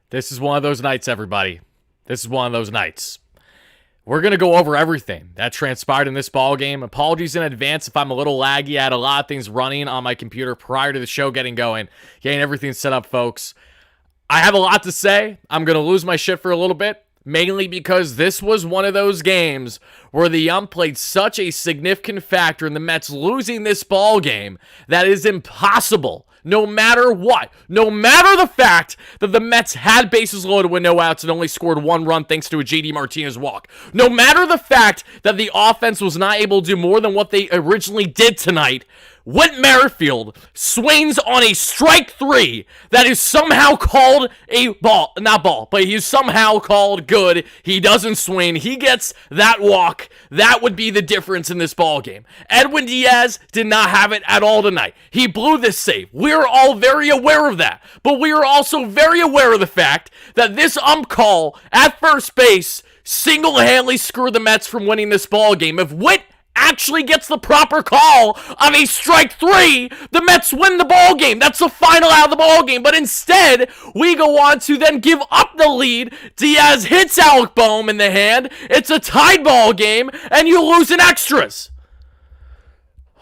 This is one of those nights, everybody. This is one of those nights. We're going to go over everything that transpired in this ball game. Apologies in advance if I'm a little laggy. I had a lot of things running on my computer prior to the show getting going. Getting everything set up, folks. I have a lot to say. I'm going to lose my shit for a little bit, mainly because this was one of those games where the ump played such a significant factor in the Mets losing this ball game that is impossible. No matter what, no matter the fact that the Mets had bases loaded with no outs and only scored one run thanks to a JD Martinez walk, no matter the fact that the offense was not able to do more than what they originally did tonight, Whit Merrifield swings on a strike three that is somehow called a ball, not ball, but he's somehow called good. He doesn't swing. He gets that walk. That would be the difference in this ball game. Edwin Diaz did not have it at all tonight. He blew this save. We're all very aware of that. But we are also very aware of the fact that this ump call at first base single-handedly screwed the Mets from winning this ball game. If Whit actually gets the proper call of a strike three, the Mets win the ball game. That's the final out of the ball game. But instead, we go on to then give up the lead. Diaz hits Alec Boehm in the hand. It's a tied ball game, and you lose in extras.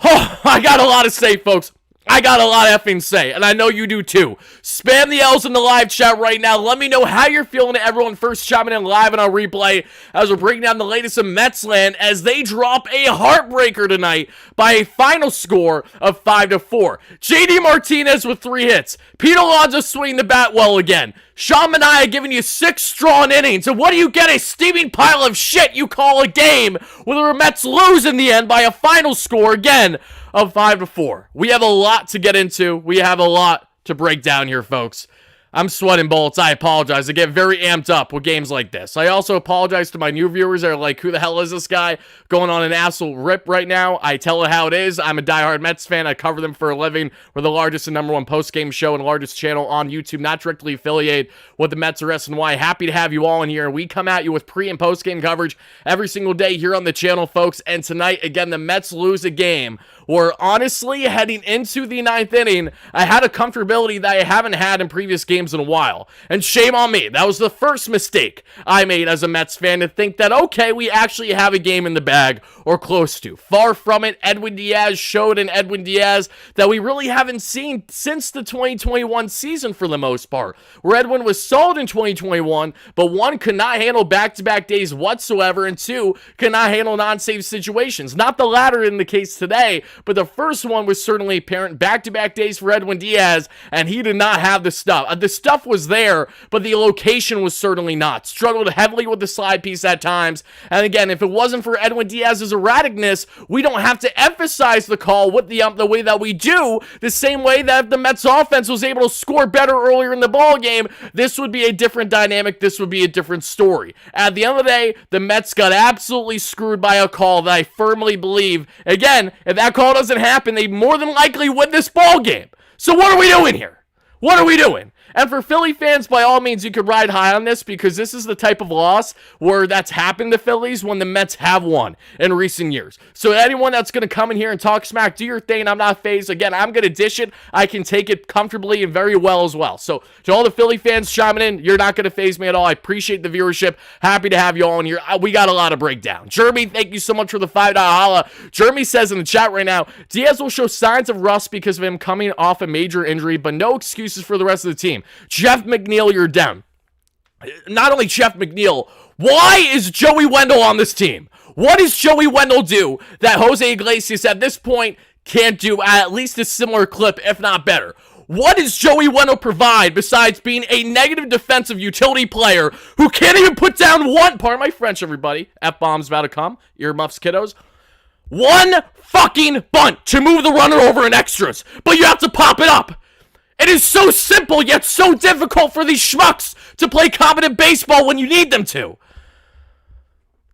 Oh, I got a lot to say, folks. I got a lot of effing say, and I know you do too. Spam the L's in the live chat right now. Let me know how you're feeling. Everyone first chiming in live and on replay as we're breaking down the latest in Metsland as they drop a heartbreaker tonight by a final score of 5-4. JD Martinez with 3 hits. Pete Alonso swinging the bat well again. Sean Manaea giving you 6 strong innings. And what do you get? A steaming pile of shit you call a game where the Mets lose in the end by a final score again of 5-4. We have a lot to get into. We have a lot to break down here, folks. I'm sweating bullets. I apologize. I get very amped up with games like this. I also apologize to my new viewers that are like, who the hell is this guy going on an absolute rip right now? I tell it how it is. I'm a diehard Mets fan. I cover them for a living. We're the largest and number one post-game show and largest channel on YouTube, not directly affiliated with the Mets or SNY. Happy to have you all in here. We come at you with pre- and post-game coverage every single day here on the channel, folks. And tonight, again, the Mets lose a game where, honestly, heading into the 9th inning, I had a comfortability that I haven't had in previous games in a while. And shame on me. That was the first mistake I made as a Mets fan, to think that, okay, we actually have a game in the bag or close to. Far from it. Edwin Diaz showed in Edwin Diaz that we really haven't seen since the 2021 season for the most part, where Edwin was solid in 2021, but 1, could not handle back-to-back days whatsoever, and 2, could not handle non-save situations. Not the latter in the case today, but the first one was certainly apparent. Back-to-back days for Edwin Diaz, and he did not have the stuff. The stuff was there, but the location was certainly not. Struggled heavily with the slide piece at times. And again, if it wasn't for Edwin Diaz's erraticness, we don't have to emphasize the call with the ump the way that we do, the same way that if the Mets offense was able to score better earlier in the ball game, this would be a different dynamic. This would be a different story. At the end of the day, the Mets got absolutely screwed by a call that I firmly believe, again, if that call doesn't happen, they more than likely win this ball game. So what are we doing here? What are we doing? And for Philly fans, by all means, you could ride high on this, because this is the type of loss where that's happened to Phillies when the Mets have won in recent years. So anyone that's going to come in here and talk smack, do your thing. I'm not fazed. Again, I'm going to dish it. I can take it comfortably and very well as well. So to all the Philly fans chiming in, you're not going to faze me at all. I appreciate the viewership. Happy to have you all in here. We got a lot of breakdown. Jeremy, thank you so much for the $5 holla. Jeremy says in the chat right now, Diaz will show signs of rust because of him coming off a major injury, but no excuses for the rest of the team. Jeff McNeil, you're down. Not only Jeff McNeil, why is Joey Wendell on this team? What does Joey Wendell do that Jose Iglesias at this point can't do at least a similar clip, if not better? What does Joey Wendell provide besides being a negative defensive utility player who can't even put down one, pardon my French, everybody, F-bombs about to come, earmuffs, kiddos, one fucking bunt to move the runner over in extras, but you have to pop it up. It is so simple, yet so difficult for these schmucks to play competent baseball when you need them to.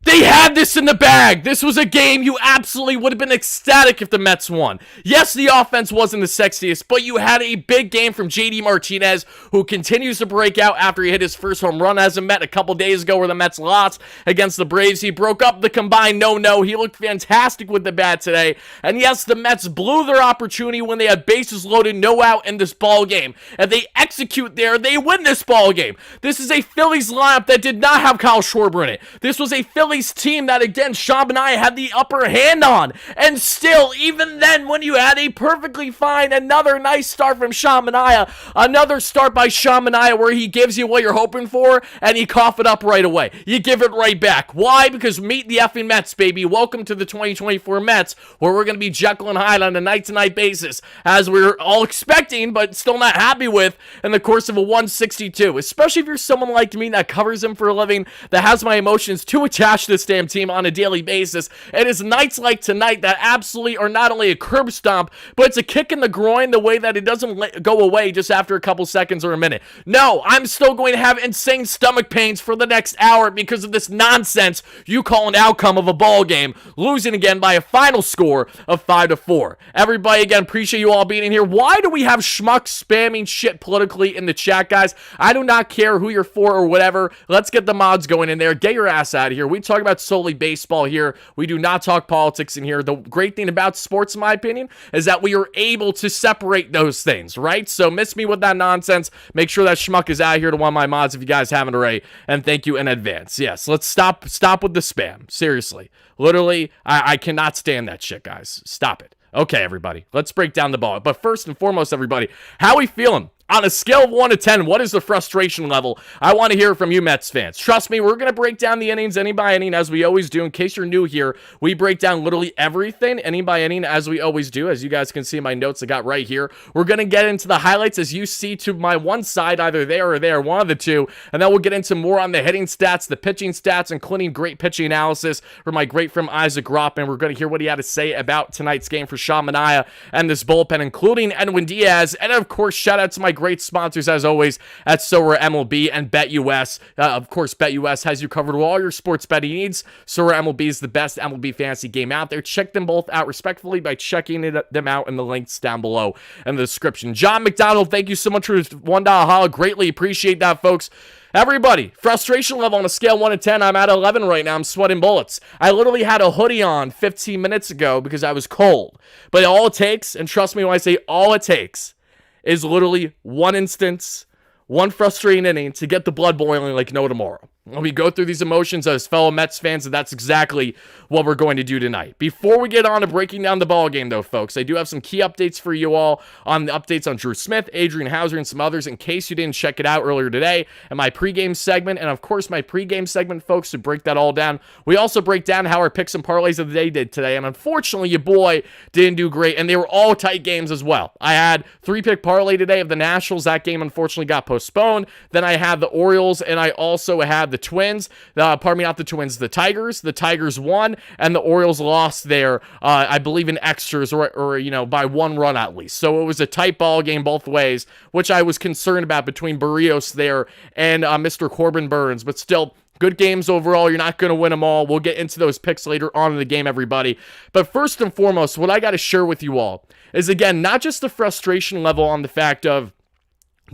They had this in the bag. This was a game you absolutely would have been ecstatic if the Mets won. Yes, the offense wasn't the sexiest, but you had a big game from JD Martinez, who continues to break out after he hit his first home run as a Met a couple days ago where the Mets lost against the Braves. He broke up the combined no-no. He looked fantastic with the bat today. And yes, the Mets blew their opportunity when they had bases loaded, no out in this ball game. If they execute there, they win this ball game. This is a Phillies lineup that did not have Kyle Schwarber in it. This was a Phillies team that, again, Sean Manaea had the upper hand on. And still, even then, when you had a perfectly fine, another nice start from Sean Manaea, another start by Sean Manaea where he gives you what you're hoping for, and you cough it up right away. You give it right back. Why? Because meet the effing Mets, baby. Welcome to the 2024 Mets, where we're going to be Jekyll and Hyde on a night-to-night basis, as we're all expecting, but still not happy with, in the course of a 162. Especially if you're someone like me that covers him for a living, that has my emotions too attached to this damn team on a daily basis. It is nights like tonight that absolutely are not only a curb stomp, but it's a kick in the groin the way that it doesn't go away just after a couple seconds or a minute. No, I'm still going to have insane stomach pains for the next hour because of this nonsense you call an outcome of a ball game, losing again by a final score of 5-4. Everybody, again, appreciate you all being in here. Why do we have schmucks spamming shit politically in the chat, guys? I do not care who you're for or whatever. Let's get the mods going in there. Get your ass out of here. We talk about solely baseball here. We do not talk politics in here. The great thing about sports, in my opinion, is that we are able to separate those things, right? So miss me with that nonsense. Make sure that schmuck is out here to one of my mods if you guys haven't already, and thank you in advance. Yes, let's stop with the spam. Seriously. Literally, I cannot stand that shit, guys. Stop it. Okay, everybody, let's break down the ball. But first and foremost, everybody, how we feeling? On a scale of 1 to 10, what is the frustration level? I want to hear from you Mets fans. Trust me, we're going to break down the innings inning by inning as we always do. In case you're new here, we break down literally everything inning by inning as we always do. As you guys can see in my notes I got right here. We're going to get into the highlights as you see to my one side, either there or there, one of the two. And then we'll get into more on the hitting stats, the pitching stats, including great pitching analysis from my great friend Isaac Groppman. We're going to hear what he had to say about tonight's game for Sean Manaea and this bullpen, including Edwin Diaz. And of course, shout out to my great sponsors as always at Sorare MLB and BetUS. Of course, BetUS has you covered with all your sports betting needs. Sorare MLB is the best MLB fantasy game out there. Check them both out respectfully by checking them out in the links down below in the description. John McDonald, thank you so much for $1 holla. Greatly appreciate that, folks. Everybody, frustration level on a scale 1 to 10, I'm at 11 right now. I'm sweating bullets. I literally had a hoodie on 15 minutes ago because I was cold. But all it takes, and trust me when I say all it takes, is literally one instance, one frustrating inning to get the blood boiling like no tomorrow. And we go through these emotions as fellow Mets fans, and that's exactly what we're going to do tonight. Before we get on to breaking down the ball game, though, folks, I do have some key updates for you all on the updates on Drew Smith, Adrian Hauser, and some others in case you didn't check it out earlier today. And my pregame segment, and of course my pregame segment, folks, to break that all down. We also break down how our picks and parlays of the day did today, and unfortunately, your boy didn't do great, and they were all tight games as well. I had 3-pick parlay today of the Nationals. That game unfortunately got postponed. Then I had the Orioles, and I also had the Twins. Pardon me, not the Twins, the Tigers. The Tigers won, and the Orioles lost there, I believe in extras or by 1 run at least. So it was a tight ball game both ways, which I was concerned about between Barrios there and Mr. Corbin Burns. But still, good games overall. You're not going to win them all. We'll get into those picks later on in the game, everybody. But first and foremost, what I got to share with you all is, again, not just the frustration level on the fact of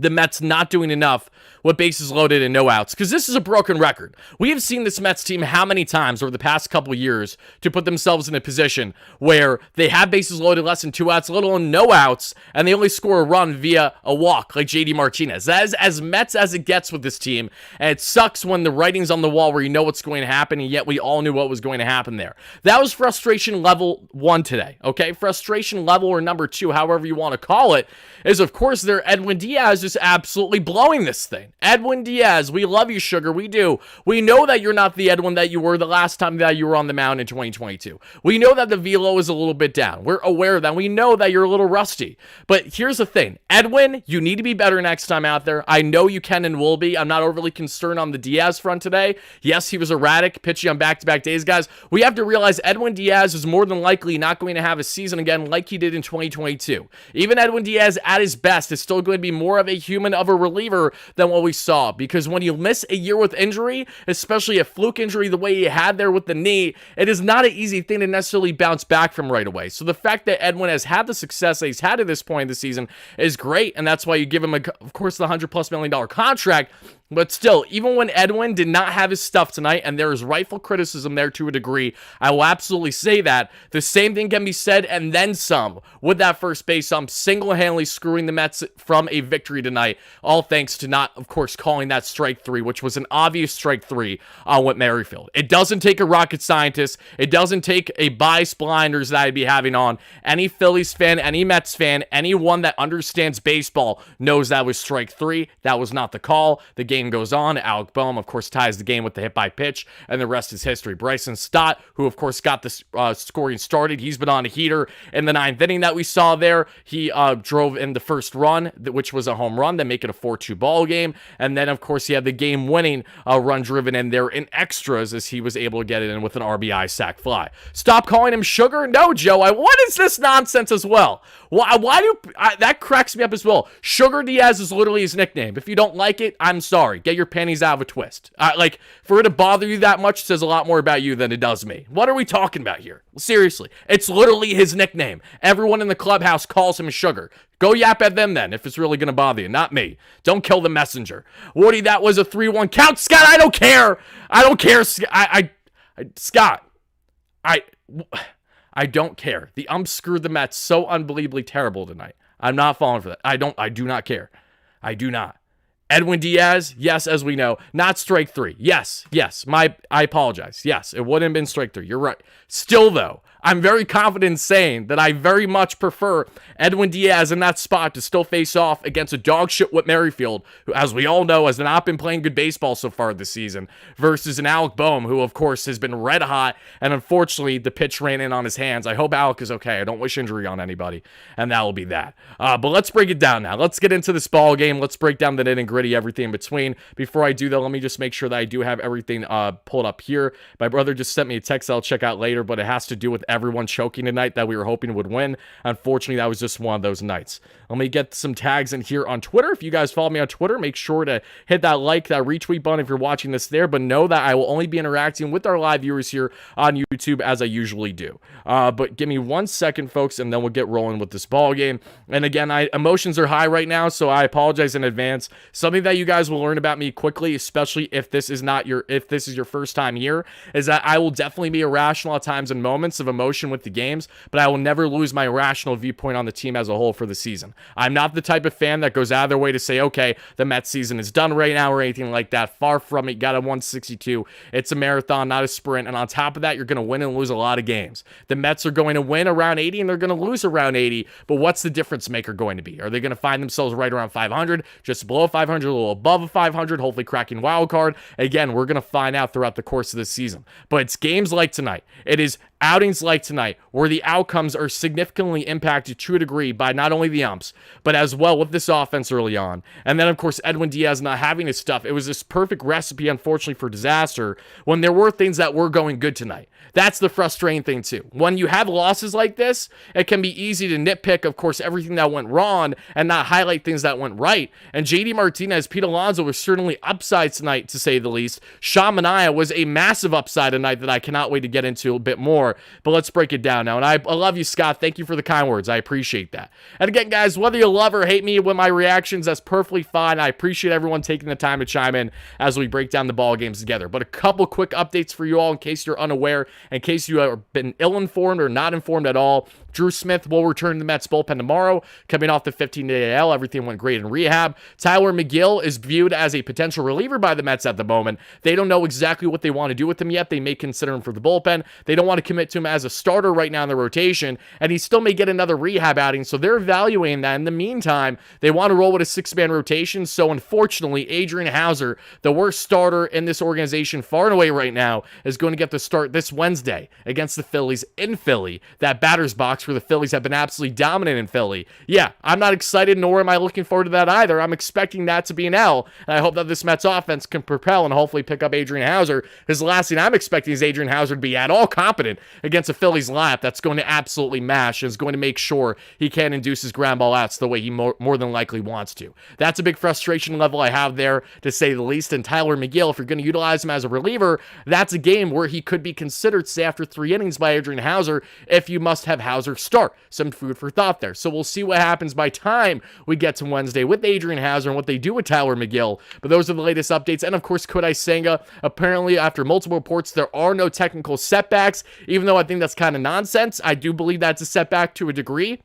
the Mets not doing enough with bases loaded and no outs, because this is a broken record. We have seen this Mets team how many times over the past couple of years to put themselves in a position where they have bases loaded, less than 2 outs, let alone no outs, and they only score a run via a walk like JD Martinez. That is as Mets as it gets with this team, and it sucks when the writing's on the wall where you know what's going to happen, and yet we all knew what was going to happen there. That was frustration level 1 today, okay? Frustration level or number 2, however you want to call it, is of course their Edwin Diaz just absolutely blowing this thing. Edwin Diaz, we love you, sugar. We do. We know that you're not the Edwin that you were the last time that you were on the mound in 2022. We know that the velo is a little bit down. We're aware of that. We know that you're a little rusty. But here's the thing. Edwin, you need to be better next time out there. I know you can and will be. I'm not overly concerned on the Diaz front today. Yes, he was erratic, pitching on back-to-back days, guys. We have to realize Edwin Diaz is more than likely not going to have a season again like he did in 2022. Even Edwin Diaz at his best is still going to be more of a human of a reliever than what we saw, because when you miss a year with injury, especially a fluke injury the way he had there with the knee, it is not an easy thing to necessarily bounce back from right away. So the fact that Edwin has had the success that he's had at this point in the season is great, and that's why you give him, of course, the $100+ million contract. But still, even when Edwin did not have his stuff tonight, and there is rightful criticism there to a degree, I will absolutely say that, the same thing can be said and then some with that first base single-handedly screwing the Mets from a victory tonight, all thanks to not, of course, calling that strike three, which was an obvious strike three on Whit Merrifield. It doesn't take a rocket scientist. It doesn't take a bias blinders that I'd be having on. Any Phillies fan, any Mets fan, anyone that understands baseball knows that was strike three. That was not the call. The game goes on. Alec Boehm, of course, ties the game with the hit by pitch, and the rest is history. Bryson Stott, who of course got the scoring started, he's been on a heater in the 9th inning that we saw there. He drove in the first run, which was a home run, to make it a 4-2 ball game, and then of course he had the game-winning run driven in there in extras as he was able to get it in with an RBI sac fly. Stop calling him sugar? No, Joe. What is this nonsense as well? That cracks me up as well. Sugar Diaz is literally his nickname. If you don't like it, I'm sorry. Get your panties out of a twist. For it to bother you that much says a lot more about you than it does me. What are we talking about here? Seriously, it's literally his nickname. Everyone in the clubhouse calls him Sugar. Go yap at them then, if it's really going to bother you, not me. Don't kill the messenger. Woody, that was a 3-1 count. Scott, I don't care. I don't care. Scott, I don't care. The umps screwed the Mets so unbelievably terrible tonight. I'm not falling for that. I do not care. I do not. Edwin Diaz, yes, as we know, not strike three. Yes, I apologize. Yes, it wouldn't have been strike three. You're right. Still, though, I'm very confident in saying that I very much prefer Edwin Diaz in that spot to still face off against a dog shit Whit Merrifield, who, as we all know, has not been playing good baseball so far this season, versus an Alec Boehm, who, of course, has been red hot, and unfortunately, the pitch ran in on his hands. I hope Alec is okay. I don't wish injury on anybody, and that will be that. But let's break it down now. Let's get into this ball game. Let's break down the nitty-gritty, everything in between. Before I do that, let me just make sure that I do have everything pulled up here. My brother just sent me a text I'll check out later, but it has to do with everyone choking tonight that we were hoping would win. Unfortunately, that was just one of those nights. Let me get some tags in here on Twitter. If you guys follow me on Twitter, make sure to hit that like, that retweet button if you're watching this there, but know that I will only be interacting with our live viewers here on YouTube as I usually do. But give me 1 second, folks, and then we'll get rolling with this ball game. And again, emotions are high right now, so I apologize in advance. Something that you guys will learn about me quickly, especially if this is your first time here, is that I will definitely be irrational at times and moments of emotion with the games, but I will never lose my rational viewpoint on the team as a whole for the season. I'm not the type of fan that goes out of their way to say, okay, the Mets season is done right now or anything like that. Far from it. Got a 162. It's a marathon, not a sprint. And on top of that, you're going to win and lose a lot of games. The Mets are going to win around 80 and they're going to lose around 80. But what's the difference maker going to be? Are they going to find themselves right around 500, just below 500, a little above 500, hopefully cracking wild card? Again, we're going to find out throughout the course of this season. But it's games like tonight. It is outings like tonight where the outcomes are significantly impacted to a degree by not only the umps, but as well with this offense early on. And then, of course, Edwin Diaz not having his stuff. It was this perfect recipe, unfortunately, for disaster when there were things that were going good tonight. That's the frustrating thing, too. When you have losses like this, it can be easy to nitpick, of course, everything that went wrong and not highlight things that went right. And JD Martinez, Pete Alonso was certainly upside tonight, to say the least. Sean Manaea was a massive upside tonight that I cannot wait to get into a bit more. But let's break it down now. And I love you, Scott. Thank you for the kind words. I appreciate that. And again, guys, whether you love or hate me with my reactions, that's perfectly fine. I appreciate everyone taking the time to chime in as we break down the ball games together. But a couple quick updates for you all in case you're unaware, in case you have been ill-informed or not informed at all. Drew Smith will return to the Mets bullpen tomorrow, coming off the 15-day AL. Everything went great in rehab. Tyler McGill is viewed as a potential reliever by the Mets at the moment. They don't know exactly what they want to do with him yet. They may consider him for the bullpen. They don't want to commit to him as a starter right now in the rotation, and he still may get another rehab outing, so they're evaluating that. In the meantime, they want to roll with a six-man rotation, so unfortunately, Adrian Hauser, the worst starter in this organization far and away right now, is going to get the start this Wednesday against the Phillies in Philly. That batter's box Sox for the Phillies have been absolutely dominant in Philly. Yeah, I'm not excited, nor am I looking forward to that either. I'm expecting that to be an L, and I hope that this Mets offense can propel and hopefully pick up Adrian Houser, because the last thing I'm expecting is Adrian Houser to be at all competent against a Phillies lineup that's going to absolutely mash and is going to make sure he can induce his ground ball outs the way he more than likely wants to. That's a big frustration level I have there, to say the least. And Tyler McGill, if you're going to utilize him as a reliever, that's a game where he could be considered, say, after 3 innings by Adrian Houser, if you must have Houser start. Some food for thought there. So we'll see what happens by time we get to Wednesday with Adrian Houser and what they do with Tyler McGill. But those are the latest updates. And of course, Kodai Senga, apparently after multiple reports, there are no technical setbacks, even though I think that's kind of nonsense. I do believe that's a setback to a degree,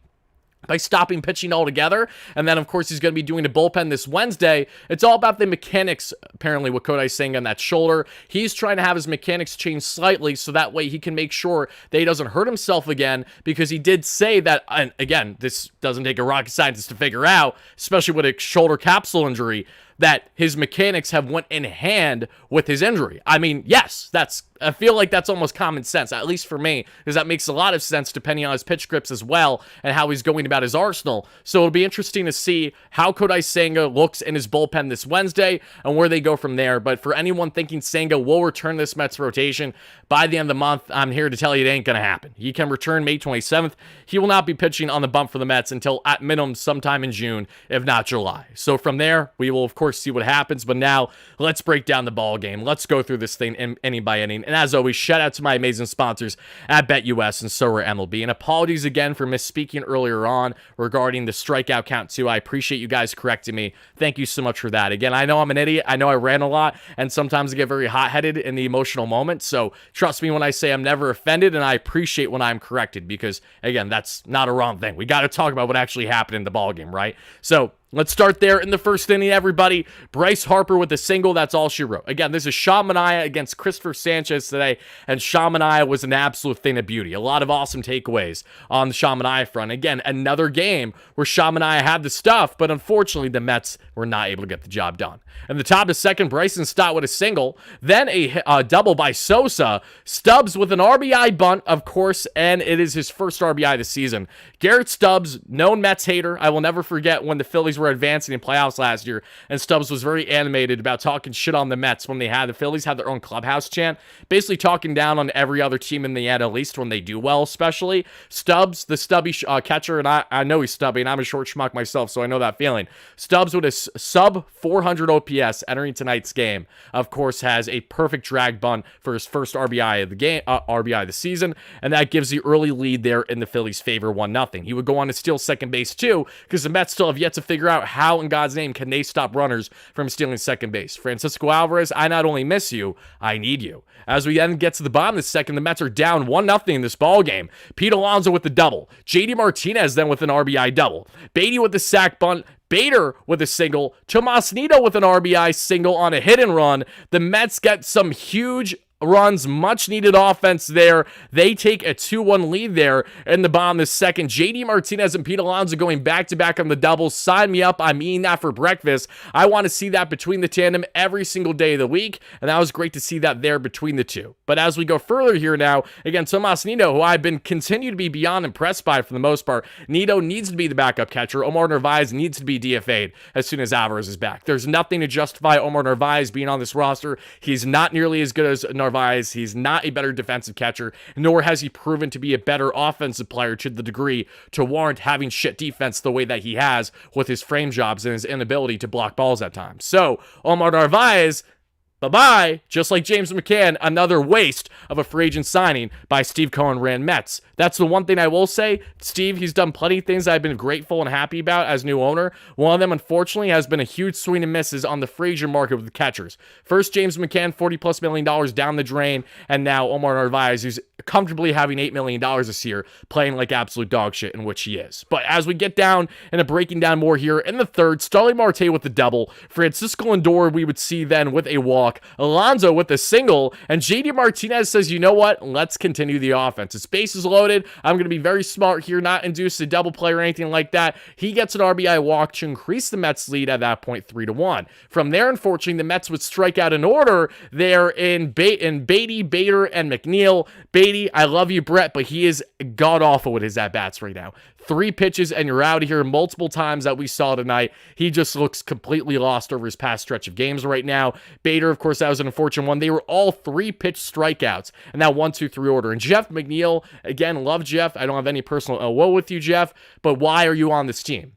by stopping pitching altogether. And then, of course, he's going to be doing a bullpen this Wednesday. It's all about the mechanics, apparently, with Kodai Senga on that shoulder. He's trying to have his mechanics change slightly so that way he can make sure that he doesn't hurt himself again, because he did say that, and again, this doesn't take a rocket scientist to figure out, especially with a shoulder capsule injury, that his mechanics have went in hand with his injury. I mean, yes, I feel like that's almost common sense, at least for me, because that makes a lot of sense depending on his pitch grips as well and how he's going about his arsenal. So it'll be interesting to see how Kodai Senga looks in his bullpen this Wednesday and where they go from there. But for anyone thinking Senga will return this Mets rotation by the end of the month, I'm here to tell you it ain't going to happen. He can return May 27th. He will not be pitching on the bump for the Mets until at minimum sometime in June, if not July. So from there, we will of course see what happens. But now let's break down the ball game. Let's go through this thing inning by inning. And as always, shout out to my amazing sponsors at BetUS and Sorare MLB. And apologies again for misspeaking earlier on regarding the strikeout count too. I appreciate you guys correcting me. Thank you so much for that. Again, I know I'm an idiot. I know I ran a lot, and sometimes I get very hot-headed in the emotional moment. So trust me when I say I'm never offended, and I appreciate when I'm corrected, because again, that's not a wrong thing. We got to talk about what actually happened in the ball game, right? So let's start there in the first inning, everybody. Bryce Harper with a single. That's all she wrote. Again, this is Sean Manaea against Christopher Sanchez today, and Sean Manaea was an absolute thing of beauty. A lot of awesome takeaways on the Sean Manaea front. Again, another game where Sean Manaea had the stuff, but unfortunately the Mets were not able to get the job done. In the top of the second, Bryson Stott with a single, then a double by Sosa. Stubbs with an RBI bunt, of course, and it is his first RBI this season. Garrett Stubbs, known Mets hater. I will never forget when the Phillies were advancing in playoffs last year, and Stubbs was very animated about talking shit on the Mets when the Phillies had their own clubhouse chant, basically talking down on every other team in the NL East when they do well, especially. Stubbs, the stubby catcher, and I know he's stubby, and I'm a short schmuck myself, so I know that feeling. Stubbs with a sub 400 OPS entering tonight's game, of course, has a perfect drag bunt for his first RBI of the game, RBI of the season, and that gives the early lead there in the Phillies' favor, 1-0. He would go on to steal second base too, because the Mets still have yet to figure out how in God's name can they stop runners from stealing second base. Francisco Alvarez, I not only miss you, I need you. As we then get to the bottom of the second, the Mets are down 1-0 in this ball game. Pete Alonso with the double. JD Martinez then with an RBI double. Beatty with the sac bunt. Bader with a single. Tomas Nido with an RBI single on a hit and run. The Mets get some huge runs, much needed offense there. They take a 2-1 lead there in the bottom of the second. JD Martinez and Pete Alonso going back-to-back on the doubles. Sign me up. I'm eating that for breakfast. I want to see that between the tandem every single day of the week, and that was great to see that there between the two. But as we go further here now, again, Tomas Nido, who I've been continue to be beyond impressed by for the most part. Nido needs to be the backup catcher. Omar Narvaez needs to be DFA'd as soon as Alvarez is back. There's nothing to justify Omar Narvaez being on this roster. He's not nearly as good as Narvaez. He's not a better defensive catcher, nor has he proven to be a better offensive player to the degree to warrant having shit defense the way that he has with his frame jobs and his inability to block balls at times. So, Omar Narvaez, bye-bye. Just like James McCann, another waste of a free agent signing by Steve Cohen-ran Mets. That's the one thing I will say. Steve, he's done plenty of things I've been grateful and happy about as new owner. One of them, unfortunately, has been a huge swing and misses on the free agent market with the catchers. First, James McCann, $40+ million down the drain, and now Omar Narvaez, who's comfortably having $8 million this year, playing like absolute dog shit, in which he is. But as we get down and breaking down more here in the third, Starling Marte with the double, Francisco Lindor we would see then with a walk, Alonso with a single, and JD Martinez says, you know what, let's continue the offense. His base is loaded. I'm going to be very smart here, not induce a double play or anything like that. He gets an RBI walk to increase the Mets lead at that point 3-1. From there, unfortunately, the Mets would strike out in order there in Beatty, Bader, and McNeil. Beatty Beatty, I love you, Brett, but he is god-awful with his at-bats right now. 3 pitches and you're out of here. Multiple times that we saw tonight, he just looks completely lost over his past stretch of games right now. Bader, of course, that was an unfortunate one. They were all 3-pitch strikeouts in that 1-2-3 order. And Jeff McNeil, again, love Jeff. I don't have any personal ill will with you, Jeff, but why are you on this team?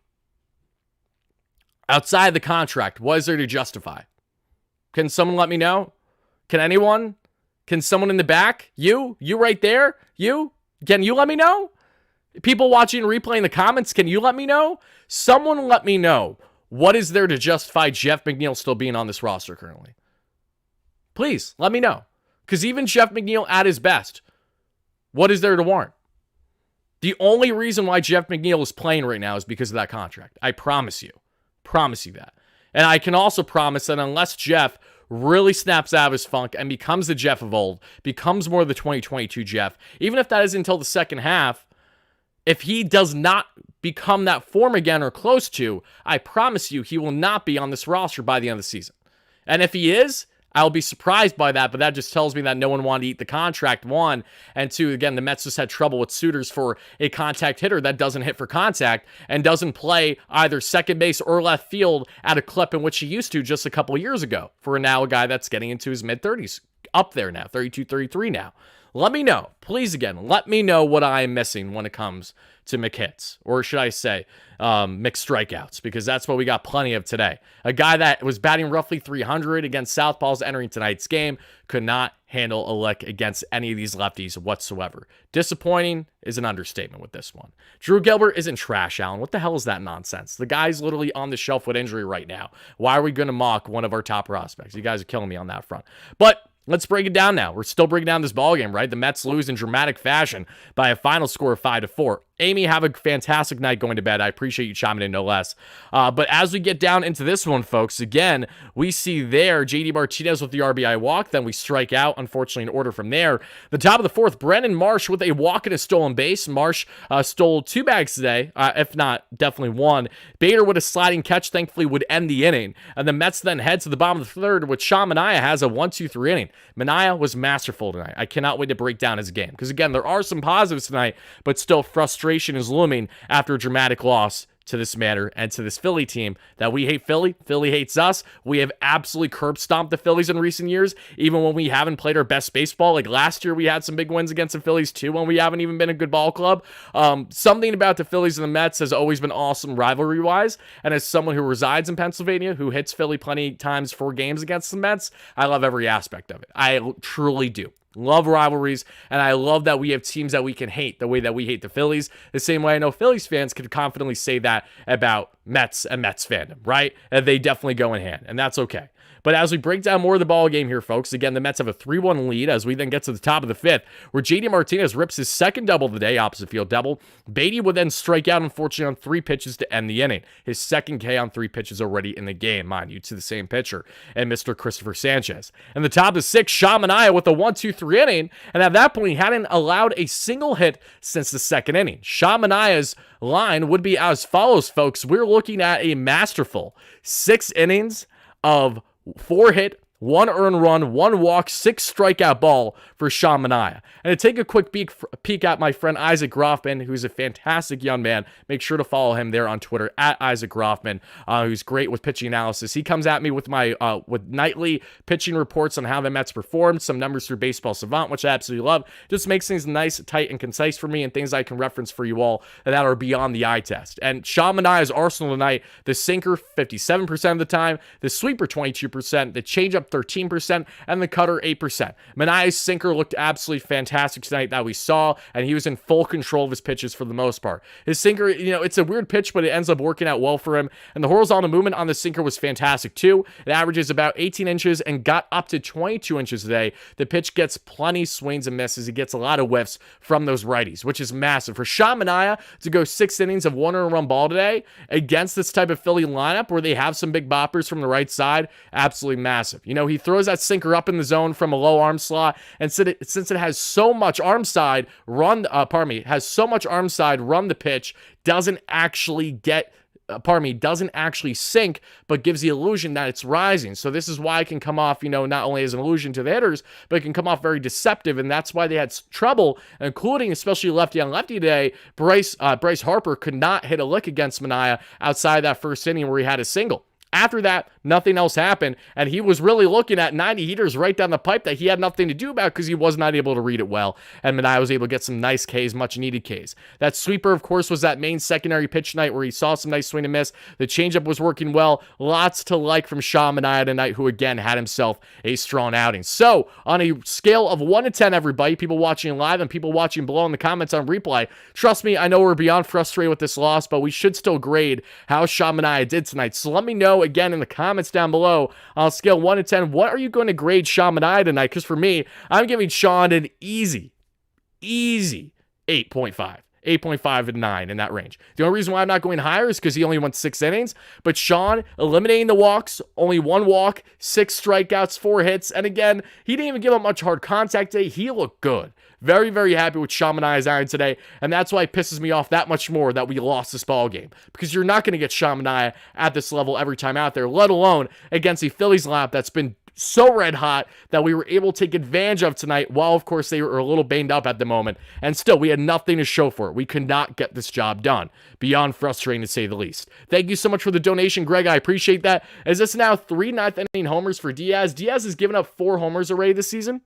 Outside the contract, what is there to justify? Can someone let me know? Can anyone? Can someone in the back? You right there? Can you let me know? People watching replay in the comments, can you let me know? Someone let me know. What is there to justify Jeff McNeil still being on this roster currently? Please, let me know. Because even Jeff McNeil at his best, what is there to warrant? The only reason why Jeff McNeil is playing right now is because of that contract. I promise you. Promise you that. And I can also promise that unless Jeff really snaps out of his funk and becomes the Jeff of old, becomes more the 2022 Jeff, even if that is until the second half, if he does not become that form again or close to, I promise you he will not be on this roster by the end of the season. And if he is, I'll be surprised by that, but that just tells me that no one wanted to eat the contract, 1. And 2, again, the Mets just had trouble with suitors for a contact hitter that doesn't hit for contact and doesn't play either second base or left field at a clip in which he used to just a couple of years ago for now a guy that's getting into his mid-30s, up there now, 32, 33 now. Let me know, please again, let me know what I am missing when it comes to McHits, or should I say mixed strikeouts, because that's what we got plenty of today. A guy that was batting roughly 300 against Southpaws entering tonight's game could not handle a lick against any of these lefties whatsoever. Disappointing is an understatement with this one. Drew Gilbert isn't trash, Allen. What the hell is that nonsense? The guy's literally on the shelf with injury right now. Why are we going to mock one of our top prospects? You guys are killing me on that front. But let's break it down now. We're still breaking down this ballgame, right? The Mets lose in dramatic fashion by a final score of 5-4. Amy, have a fantastic night going to bed. I appreciate you chiming in, no less. But as we get down into this one, folks, again, we see there JD Martinez with the RBI walk. Then we strike out, unfortunately, in order from there. The top of the 4th, Brennan Marsh with a walk and a stolen base. Marsh stole 2 bags today, if not, definitely 1. Bader with a sliding catch, thankfully, would end the inning. And the Mets then head to the bottom of the 3rd, which Sean Manaea has a 1-2-3 inning. Manaea was masterful tonight. I cannot wait to break down his game. Because, again, there are some positives tonight, but still frustration is looming after a dramatic loss to this matter and to this Philly team that we hate Philly. Philly hates us. We have absolutely curb stomped the Phillies in recent years, even when we haven't played our best baseball. Like last year, we had some big wins against the Phillies too, when we haven't even been a good ball club. Something about the Phillies and the Mets has always been awesome rivalry-wise, and as someone who resides in Pennsylvania, who hits Philly plenty of times for games against the Mets, I love every aspect of it. I truly do. Love rivalries, and I love that we have teams that we can hate the way that we hate the Phillies. The same way I know Phillies fans could confidently say that about Mets and Mets fandom, right? And they definitely go in hand, and that's okay. But as we break down more of the ball game here, folks, again, the Mets have a 3-1 lead as we then get to the top of the 5th, where JD Martinez rips his second double of the day, opposite field double. Beatty would then strike out, unfortunately, on 3 pitches to end the inning. His second K on 3 pitches already in the game, mind you, to the same pitcher, and Mr. Christopher Sanchez. And the top of the 6th, Sean Manaea with a 1-2-3 inning, and at that point, he hadn't allowed a single hit since the second inning. Sean Manaea's line would be as follows, folks. We're looking at a masterful 6 innings of 4 hit, 1 earned run, 1 walk, 6 strikeout ball for Sean Manaea. And to take a quick peek at my friend Isaac Groffman, who's a fantastic young man. Make sure to follow him there on Twitter at Isaac Groffman, who's great with pitching analysis. He comes at me with my with nightly pitching reports on how the Mets performed, some numbers through Baseball Savant, which I absolutely love. Just makes things nice, tight, and concise for me, and things I can reference for you all that are beyond the eye test. And Sean Manaea's arsenal tonight: the sinker 57% of the time, the sweeper 22%, the changeup 13%, and the cutter 8%. Manaea's sinker looked absolutely fantastic tonight that we saw, and he was in full control of his pitches for the most part. His sinker, it's a weird pitch, but it ends up working out well for him, and the horizontal movement on the sinker was fantastic too. It averages about 18 inches and got up to 22 inches today. The pitch gets plenty swings and misses. He gets a lot of whiffs from those righties, which is massive. For Sean Manaea to go 6 innings of 1 earned run ball today against this type of Philly lineup where they have some big boppers from the right side, absolutely massive. He throws that sinker up in the zone from a low arm slot, and since it has so much arm side run the pitch, doesn't actually get doesn't actually sink, but gives the illusion that it's rising. So this is why it can come off, not only as an illusion to the hitters, but it can come off very deceptive, and that's why they had trouble, including especially lefty on lefty today. Bryce Harper could not hit a lick against Manaea outside that first inning where he had a single. After that, nothing else happened, and he was really looking at 90 heaters right down the pipe that he had nothing to do about because he was not able to read it well, and Manaea was able to get some nice Ks, much-needed Ks. That sweeper, of course, was that main secondary pitch night where he saw some nice swing and miss. The changeup was working well. Lots to like from Sean Manaea tonight, who, again, had himself a strong outing. So, on a scale of 1 to 10, everybody, people watching live and people watching below in the comments on replay, trust me, I know we're beyond frustrated with this loss, but we should still grade how Sean Manaea did tonight. So let me know, again, in the comments down below, on a scale 1 to 10, what are you going to grade Sean Manaea tonight? Because for me, I'm giving Sean an easy 8.5. 8.5 and 9 in that range. The only reason why I'm not going higher is because he only went 6 innings. But Sean, eliminating the walks, only 1 walk, 6 strikeouts, 4 hits. And again, he didn't even give up much hard contact today. He looked good. Very, very happy with Sean Manaea's outing today. And that's why it pisses me off that much more that we lost this ball game. Because you're not going to get Sean Manaea at this level every time out there, let alone against a Phillies lineup that's been so red hot that we were able to take advantage of tonight, while of course they were a little banged up at the moment, and still we had nothing to show for it. We could not get this job done. Beyond frustrating, to say the least. Thank you so much for the donation, Greg. I appreciate that. Is this now 3 ninth inning homers for Diaz? Diaz has given up 4 homers already this season,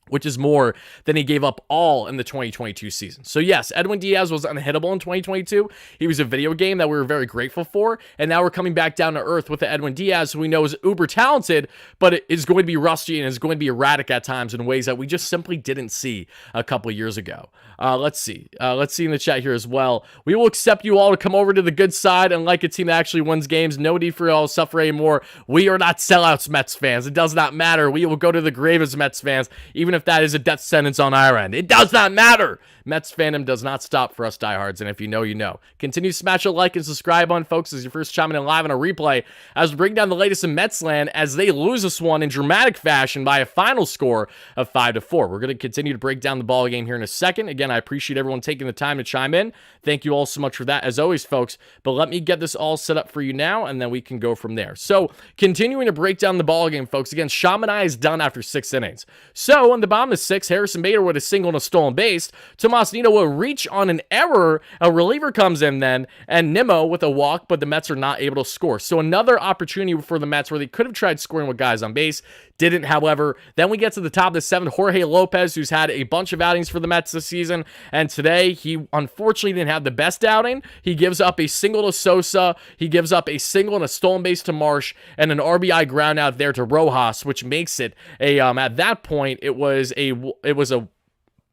which is more than he gave up all in the 2022 season. So yes, Edwin Diaz was unhittable in 2022. He was a video game that we were very grateful for, and now we're coming back down to earth with the Edwin Diaz, who we know is uber talented, but it is going to be rusty and is going to be erratic at times in ways that we just simply didn't see a couple of years ago. Let's see in the chat here as well. We will accept you all to come over to the good side and like a team that actually wins games. No need for you all to suffer anymore. We are not sellouts, Mets fans. It does not matter. We will go to the grave as Mets fans, even if that is a death sentence on our end. It does not matter. Mets fandom does not stop for us diehards, and if you know, you know. Continue to smash a like and subscribe on, folks, as your first chiming in live on a replay as we bring down the latest in Mets land as they lose this one in dramatic fashion by a final score of 5-4. We're going to continue to break down the ball game here in a second. Again, I appreciate everyone taking the time to chime in. Thank you all so much for that, as always, folks. But let me get this all set up for you now, and then we can go from there. So, continuing to break down the ball game, folks. Again, Sean Manaea is done after 6 innings. So, in the bottom of 6, Harrison Bader with a single and a stolen base. Tomas Nido will reach on an error. A reliever comes in then, and Nimmo with a walk, but the Mets are not able to score. So another opportunity for the Mets where they could have tried scoring with guys on base. Didn't, however. Then we get to the top of the 7th, Jorge Lopez, who's had a bunch of outings for the Mets this season, and today he unfortunately didn't have the best outing. He gives up a single to Sosa, he gives up a single and a stolen base to Marsh, and an RBI ground out there to Rojas, which makes it a at that point it was a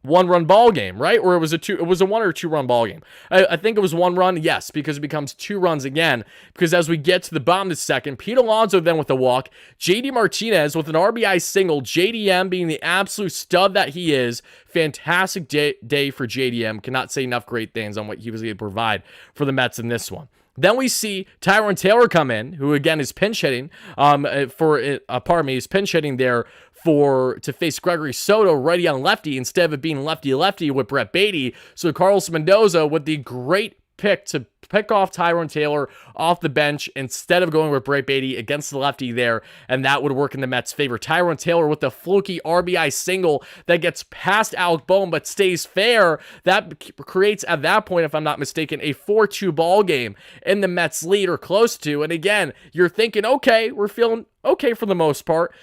1-run ball game, right? Or it was a 1 or 2 run ball game. I think it was 1 run, yes, because it becomes 2 runs again. Because as we get to the bottom of the 2nd, Pete Alonso then with a walk, JD Martinez with an RBI single, JDM being the absolute stud that he is. Fantastic day for JDM. Cannot say enough great things on what he was able to provide for the Mets in this one. Then we see Tyrone Taylor come in, who again is pinch hitting he's pinch hitting there to face Gregory Soto, righty on lefty, instead of it being lefty-lefty with Brett Beatty. So Carlos Mendoza with the great pick to pick off Tyrone Taylor off the bench instead of going with Brett Beatty against the lefty there, and that would work in the Mets' favor. Tyrone Taylor with the fluky RBI single that gets past Alec Boehm but stays fair. That creates, at that point, if I'm not mistaken, a 4-2 ball game in the Mets' lead, or close to. And again, you're thinking, okay, we're feeling okay for the most part.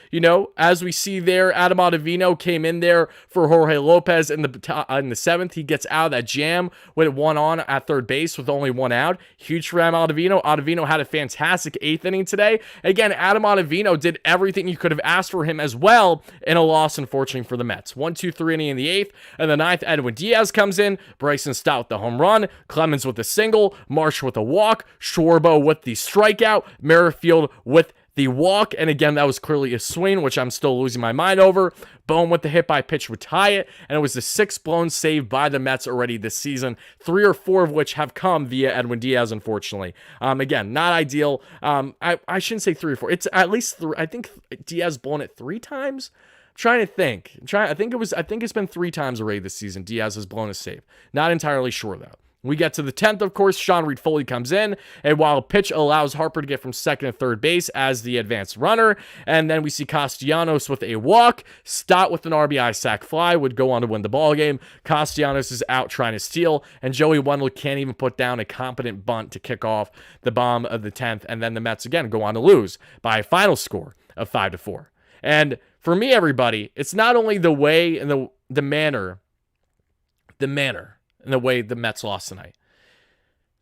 As we see there, Adam Ottavino came in there for Jorge Lopez in the 7th. He gets out of that jam with 1 on at third base with only 1 out. Huge for Adam Ottavino. Ottavino had a fantastic 8th inning today. Again, Adam Ottavino did everything you could have asked for him as well in a loss, unfortunately, for the Mets. 1-2-3 inning in the 8th. And the 9th, Edwin Diaz comes in. Bryson Stott with the home run. Clemens with the single. Marsh with a walk. Schwarbo with the strikeout. Merrifield with the walk, and again, that was clearly a swing, which I'm still losing my mind over. Boehm with the hit by pitch would tie it, and it was the 6th blown save by the Mets already this season, 3 or 4 of which have come via Edwin Diaz, unfortunately. Again, not ideal. I shouldn't say 3 or 4. It's at least 3. I think Diaz blown it 3 times. Trying to think. I think it's been 3 times already this season. Diaz has blown a save. Not entirely sure though. We get to the 10th, of course, Sean Reed-Foley comes in, and while a pitch allows Harper to get from second to third base as the advanced runner, and then we see Castellanos with a walk, Stott with an RBI sac fly would go on to win the ball game. Castellanos is out trying to steal, and Joey Wendell can't even put down a competent bunt to kick off the bomb of the 10th, and then the Mets again go on to lose by a final score of 5-4. And for me, everybody, it's not only the way and the manner and the way the Mets lost tonight.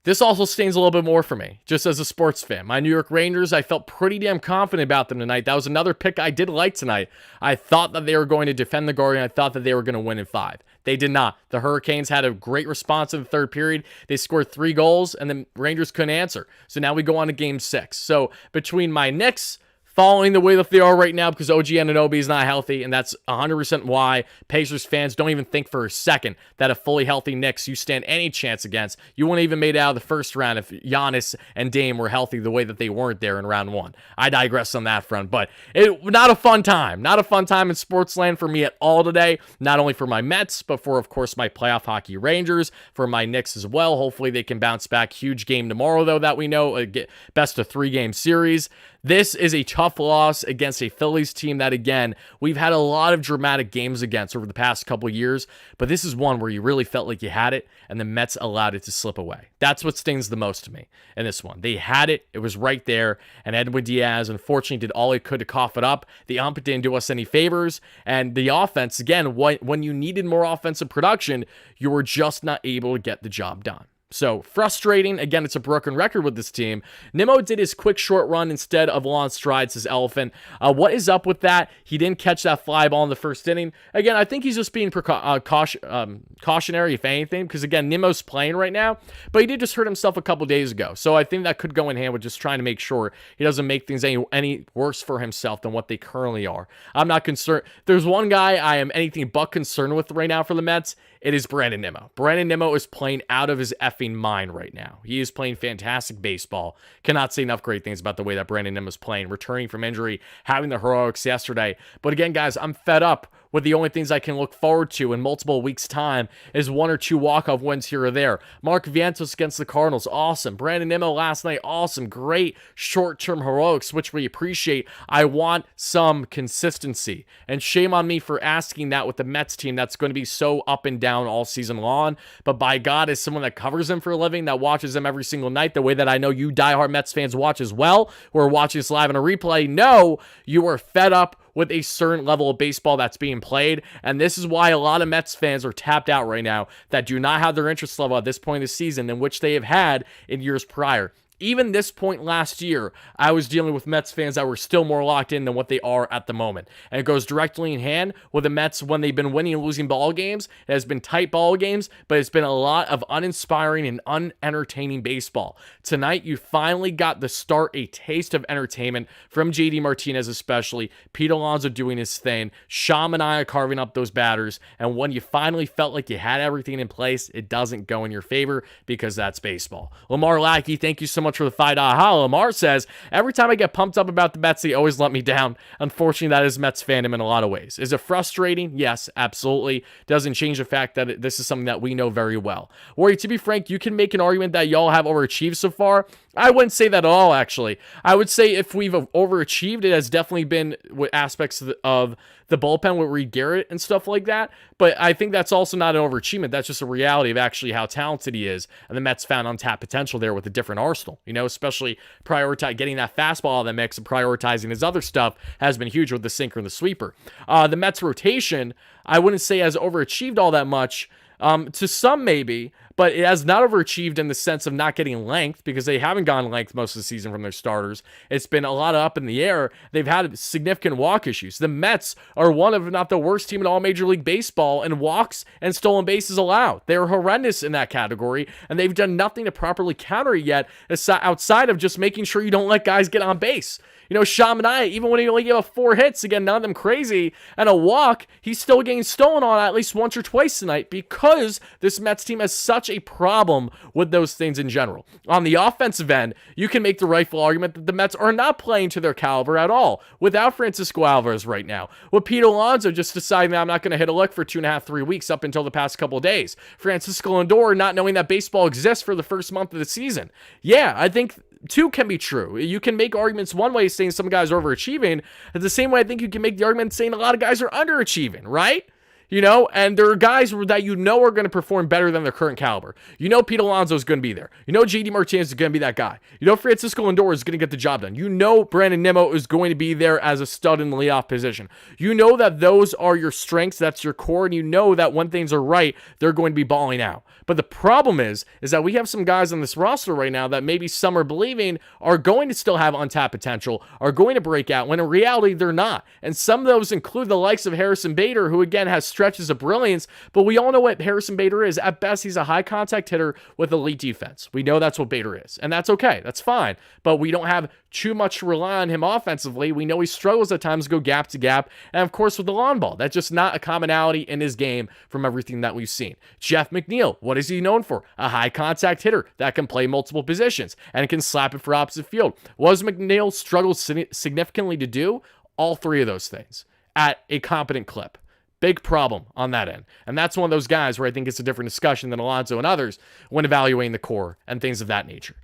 This also stings a little bit more for me, just as a sports fan. My New York Rangers, I felt pretty damn confident about them tonight. That was another pick I did like tonight. I thought that they were going to defend the Guardian. I thought that they were going to win in 5. They did not. The Hurricanes had a great response in the third period. They scored 3 goals, and the Rangers couldn't answer. So now we go on to Game 6. So between my Knicks following the way that they are right now because OG Anunoby is not healthy, and that's 100% why Pacers fans don't even think for a second that a fully healthy Knicks you stand any chance against. You wouldn't even made it out of the first round if Giannis and Dame were healthy the way that they weren't there in round 1. I digress on that front, but not a fun time. Not a fun time in sports land for me at all today, not only for my Mets, but for, of course, my playoff hockey Rangers, for my Knicks as well. Hopefully they can bounce back. Huge game tomorrow, though, that we know, best of 3-game series. This is a tough loss against a Phillies team that, again, we've had a lot of dramatic games against over the past couple years, but this is one where you really felt like you had it, and the Mets allowed it to slip away. That's what stings the most to me in this one. They had it. It was right there, and Edwin Diaz, unfortunately, did all he could to cough it up. The ump didn't do us any favors, and the offense, again, when you needed more offensive production, you were just not able to get the job done. So frustrating. Again, it's a broken record with this team. Nimmo did his quick short run instead of long strides, says Elephant. What is up with that? He didn't catch that fly ball in the first inning. Again, I think he's just being cautionary, if anything, because again, Nimmo's playing right now, but he did just hurt himself a couple days ago. So I think that could go in hand with just trying to make sure he doesn't make things any worse for himself than what they currently are. I'm not concerned. There's one guy I am anything but concerned with right now for the Mets. It is Brandon Nimmo. Brandon Nimmo is playing out of his effing mind right now. He is playing fantastic baseball. Cannot say enough great things about the way that Brandon Nimmo is playing, returning from injury, having the heroics yesterday. But again, guys, I'm fed up with the only things I can look forward to in multiple weeks' time is 1 or 2 walk-off wins here or there. Mark Vientos against the Cardinals, awesome. Brandon Nimmo last night, awesome. Great short-term heroics, which we appreciate. I want some consistency. And shame on me for asking that with the Mets team that's going to be so up and down all season long. But by God, as someone that covers them for a living, that watches them every single night, the way that I know you diehard Mets fans watch as well, who are watching this live on a replay, know you are fed up with a certain level of baseball that's being played. And this is why a lot of Mets fans are tapped out right now that do not have their interest level at this point of the season in which they have had in years prior. Even this point last year, I was dealing with Mets fans that were still more locked in than what they are at the moment. And it goes directly in hand with the Mets when they've been winning and losing ball games. It has been tight ball games, but it's been a lot of uninspiring and unentertaining baseball. Tonight, you finally got to start a taste of entertainment from JD Martinez especially, Pete Alonso doing his thing, Shamania carving up those batters, and when you finally felt like you had everything in place, it doesn't go in your favor because that's baseball. Lamar Lackey, thank you so much for the $5 holla. Lamar says, every time I get pumped up about the Mets, they always let me down. Unfortunately, that is Mets fandom in a lot of ways. Is it frustrating? Yes, absolutely. Doesn't change the fact that this is something that we know very well. Wardy, to be frank, you can make an argument that y'all have overachieved so far. I wouldn't say that at all, actually. I would say if we've overachieved, it has definitely been with aspects of the bullpen with Reed Garrett and stuff like that. But I think that's also not an overachievement. That's just a reality of actually how talented he is. And the Mets found untapped potential there with a different arsenal. You know, especially getting that fastball out of the mix and prioritizing his other stuff has been huge with the sinker and the sweeper. The Mets rotation, I wouldn't say has overachieved all that much. To some maybe, but it has not overachieved in the sense of not getting length because they haven't gotten length most of the season from their starters. It's been a lot of up in the air. They've had significant walk issues. The Mets are one of, if not the worst team in all Major League Baseball in walks and stolen bases allowed. They're horrendous in that category, and they've done nothing to properly counter it yet outside of just making sure you don't let guys get on base. You know, Shamania, even when he only gave up 4 hits, again, none of them crazy, and a walk, he's still getting stolen on at least once or twice tonight because this Mets team has such such a problem with those things in general. On the offensive end, you can make the rightful argument that the Mets are not playing to their caliber at all without Francisco Alvarez right now. With Pete Alonso just deciding that I'm not going to hit a lick for 2.5, 3 weeks up until the past couple of days. Francisco Lindor not knowing that baseball exists for the first month of the season. Yeah, I think two can be true. You can make arguments one way saying some guys are overachieving. The same way I think you can make the argument saying a lot of guys are underachieving, right? You know, and there are guys that you know are going to perform better than their current caliber. You know Pete Alonso is going to be there. You know JD Martinez is going to be that guy. You know Francisco Lindor is going to get the job done. You know Brandon Nimmo is going to be there as a stud in the leadoff position. You know that those are your strengths, that's your core, and you know that when things are right, they're going to be balling out. But the problem is that we have some guys on this roster right now that maybe some are believing are going to still have untapped potential, are going to break out, when in reality, they're not. And some of those include the likes of Harrison Bader, who again has stretches of brilliance, but we all know what Harrison Bader is. At best, he's a high contact hitter with elite defense. We know that's what Bader is, and that's okay. That's fine, but we don't have too much to rely on him offensively. We know he struggles at times to go gap to gap, and of course with the lawn ball. That's just not a commonality in his game from everything that we've seen. Jeff McNeil, what is he known for? A high contact hitter that can play multiple positions and can slap it for opposite field. What does McNeil struggle significantly to do? All three of those things at a competent clip. Big problem on that end. And that's one of those guys where I think it's a different discussion than Alonso and others when evaluating the core and things of that nature.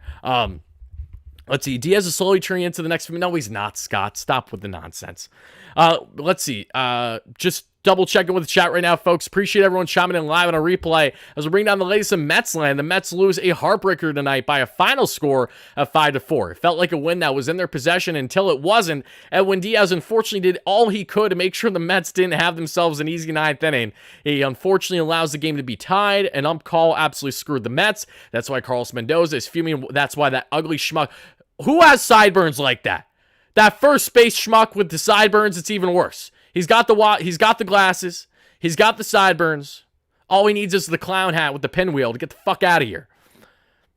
Let's see. Diaz is slowly turning into the next. No, he's not, Scott. Stop with the nonsense. Let's see. Just double checking with the chat right now, folks. Appreciate everyone chiming in live on a replay as we bring down the latest in Mets land. The Mets lose a heartbreaker tonight by a final score of 5-4. It felt like a win that was in their possession until it wasn't. And when Diaz unfortunately did all he could to make sure the Mets didn't have themselves an easy ninth inning, he unfortunately allows the game to be tied. An ump call absolutely screwed the Mets. That's why Carlos Mendoza is fuming. That's why that ugly schmuck. Who has sideburns like that? That first base schmuck with the sideburns, it's even worse. He's got the glasses. He's got the sideburns. All he needs is the clown hat with the pinwheel to get the fuck out of here.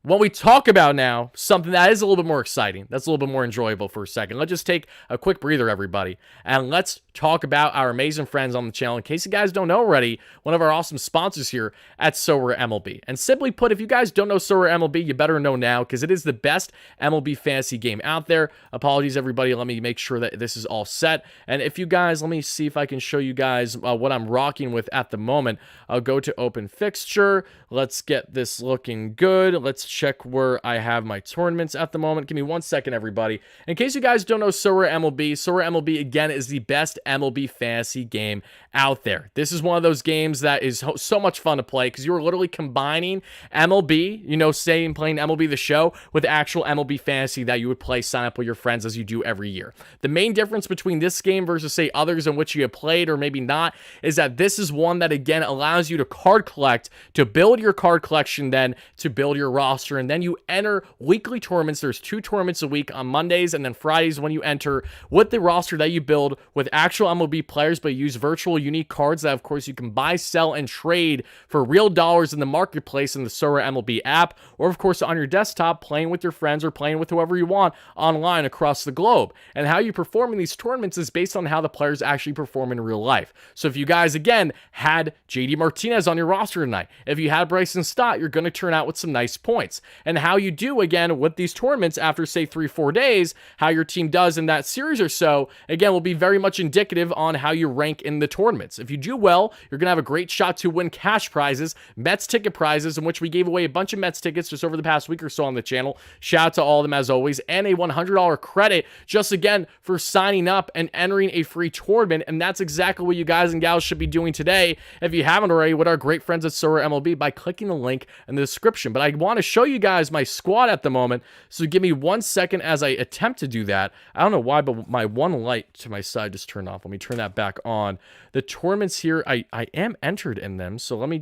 What we talk about now, something that is a little bit more exciting, that's a little bit more enjoyable for a second. Let's just take a quick breather, everybody, and let's talk about our amazing friends on the channel. In case you guys don't know already, one of our awesome sponsors here at Sorare MLB. And simply put, if you guys don't know Sorare MLB, you better know now because it is the best MLB fantasy game out there. Apologies, everybody. Let me make sure that this is all set. And if you guys, let me see if I can show you guys what I'm rocking with at the moment. I'll go to open fixture. Let's get this looking good. Let's check where I have my tournaments at the moment. Give me 1 second, everybody. In case you guys don't know Sorare MLB, again, is the best MLB fantasy game out there. This is one of those games that is so much fun to play because you're literally combining MLB, playing MLB The Show with actual MLB fantasy that you would play, sign up with your friends as you do every year. The main difference between this game versus, say, others in which you have played or maybe not is that this is one that, again, allows you to card collect, to build your card collection, then to build your roster, and then you enter weekly tournaments. There's 2 tournaments a week on Mondays and then Fridays when you enter with the roster that you build with actual MLB players, but use virtual unique cards that, of course, you can buy, sell, and trade for real dollars in the marketplace in the Sorare MLB app, or, of course, on your desktop, playing with your friends or playing with whoever you want online across the globe. And how you perform in these tournaments is based on how the players actually perform in real life. So if you guys, again, had JD Martinez on your roster tonight, if you had Bryson Stott, you're going to turn out with some nice points. And how you do, again, with these tournaments after, say, 3-4 days, how your team does in that series or so, again, will be very much indicative on how you rank in the tournaments. If you do well, you're going to have a great shot to win cash prizes, Mets ticket prizes, in which we gave away a bunch of Mets tickets just over the past week or so on the channel. Shout out to all of them as always, and a $100 credit just, again, for signing up and entering a free tournament. And that's exactly what you guys and gals should be doing today, if you haven't already, with our great friends at Sorare MLB by clicking the link in the description. But I want to show you guys my squad at the moment, so give me 1 second as I attempt to do that. I don't know why, but my one light to my side just turned off. Let me turn that back on. The tournaments here, I am entered in them, so let me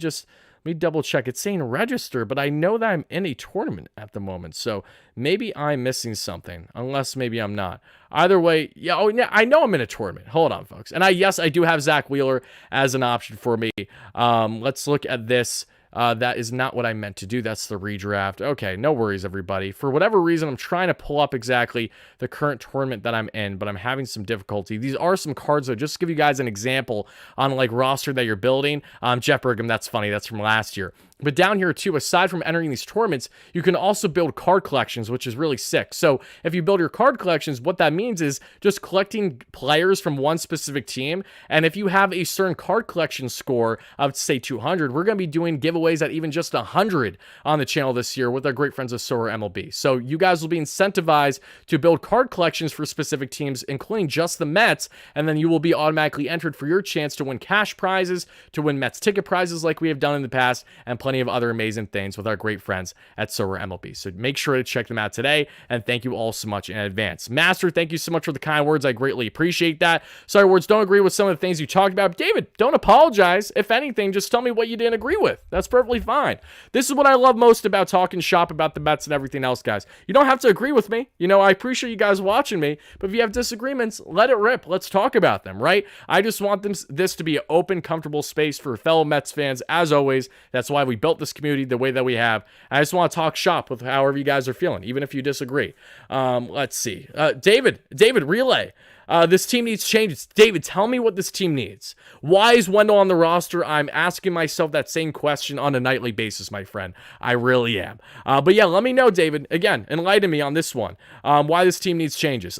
double check. It's saying register, but I know that I'm in a tournament at the moment, so maybe I'm missing something, unless maybe I'm not. Either way, yeah, I know I'm in a tournament. Hold on, folks. And yes, I do have Zach Wheeler as an option for me. Let's look at this. That is not what I meant to do. That's the redraft. Okay, no worries, everybody. For whatever reason, I'm trying to pull up exactly the current tournament that I'm in, but I'm having some difficulty. These are some cards, though, just to give you guys an example on, like, roster that you're building. Jeff Brigham, that's funny. That's from last year. But down here too, aside from entering these tournaments, you can also build card collections, which is really sick. So if you build your card collections, what that means is just collecting players from one specific team. And if you have a certain card collection score of, say, 200, we're going to be doing giveaways at even just 100 on the channel this year with our great friends of Sorare MLB. So you guys will be incentivized to build card collections for specific teams, including just the Mets, and then you will be automatically entered for your chance to win cash prizes, to win Mets ticket prizes like we have done in the past, and plenty of other amazing things with our great friends at Sorare MLB. So make sure to check them out today, and thank you all so much in advance. Master, thank you so much for the kind words. I greatly appreciate that. Sorry, words, don't agree with some of the things you talked about. David, don't apologize. If anything, just tell me what you didn't agree with. That's perfectly fine. This is what I love most about talking shop about the Mets and everything else, guys. You don't have to agree with me. You know, I appreciate you guys watching me, but if you have disagreements, let it rip. Let's talk about them, right? I just want this to be an open, comfortable space for fellow Mets fans, as always. That's why we built this community the way that we have. I just want to talk shop with however you guys are feeling, even if you disagree. Let's see. David, relay. This team needs changes. David, tell me what this team needs. Why is Wendell on the roster? I'm asking myself that same question on a nightly basis, my friend. I really am. But yeah, let me know, David. Again, enlighten me on this one. Why this team needs changes.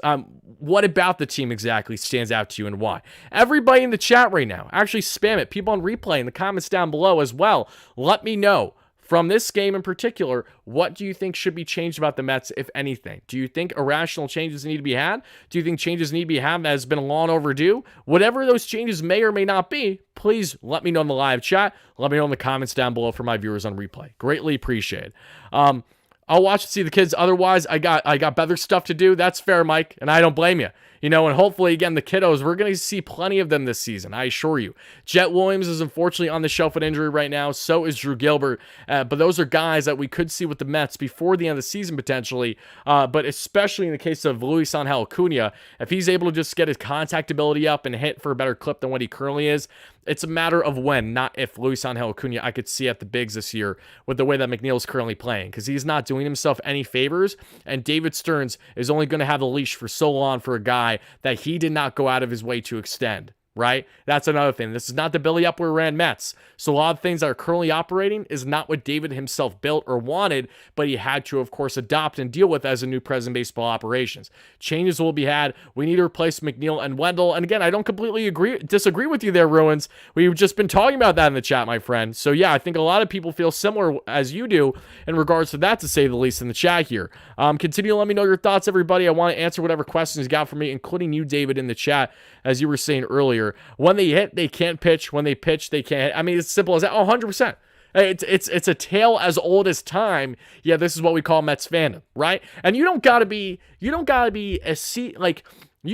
What about the team exactly stands out to you and why? Everybody in the chat right now, actually spam it. People on replay in the comments down below as well. Let me know. From this game in particular, what do you think should be changed about the Mets, if anything? Do you think irrational changes need to be had? Do you think changes need to be had that has been long overdue? Whatever those changes may or may not be, please let me know in the live chat. Let me know in the comments down below for my viewers on replay. Greatly appreciate it. I'll watch and see the kids. Otherwise, I got better stuff to do. That's fair, Mike, and I don't blame you. You know, and hopefully, again, the kiddos, we're going to see plenty of them this season, I assure you. Jet Williams is unfortunately on the shelf with injury right now. So is Drew Gilbert. But those are guys that we could see with the Mets before the end of the season, potentially. But especially in the case of Luis Angel Acuna, if he's able to just get his contact ability up and hit for a better clip than what he currently is, it's a matter of when, not if. Luis Angel Acuna, I could see at the bigs this year with the way that McNeil's currently playing, because he's not doing himself any favors, and David Stearns is only going to have the leash for so long for a guy that he did not go out of his way to extend. Right? That's another thing. This is not the Billy Upward ran Mets. So a lot of things that are currently operating is not what David himself built or wanted, but he had to, of course, adopt and deal with as a new president of baseball operations. Changes will be had. We need to replace McNeil and Wendell. And again, I don't completely disagree with you there, Ruins. We've just been talking about that in the chat, my friend. So yeah, I think a lot of people feel similar as you do in regards to that, to say the least, in the chat here. Continue to let me know your thoughts, everybody. I want to answer whatever questions you got for me, including you, David, in the chat, as you were saying earlier. When they hit, they can't pitch. When they pitch, they can't hit. I mean, it's simple as that. Oh, 100%. It's a tale as old as time. Yeah, this is what we call Mets fandom, right? And you don't gotta be you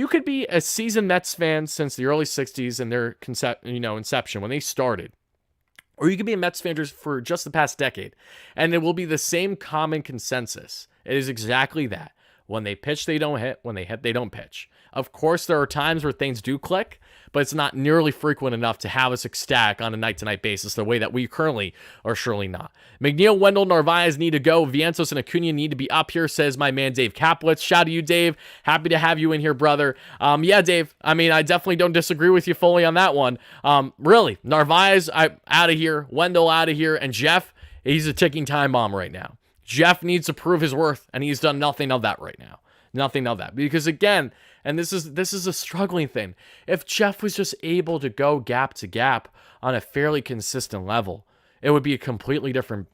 could be a seasoned Mets fan since the early 60s and their inception, when they started. Or you could be a Mets fan for just the past decade, and it will be the same common consensus. It is exactly that. When they pitch, they don't hit. When they hit, they don't pitch. Of course, there are times where things do click, but it's not nearly frequent enough to have us ecstatic on a night-to-night basis the way that we currently are surely not. McNeil, Wendell, Narvaez need to go. Vientos and Acuna need to be up here, says my man Dave Kaplitz. Shout out to you, Dave. Happy to have you in here, brother. Yeah, Dave, I mean, I definitely don't disagree with you fully on that one. Really, Narvaez out of here, Wendell out of here, and Jeff, he's a ticking time bomb right now. Jeff needs to prove his worth, and he's done nothing of that right now. Nothing of that. Because again, and this is a struggling thing, if Jeff was just able to go gap to gap on a fairly consistent level, it would be a completely different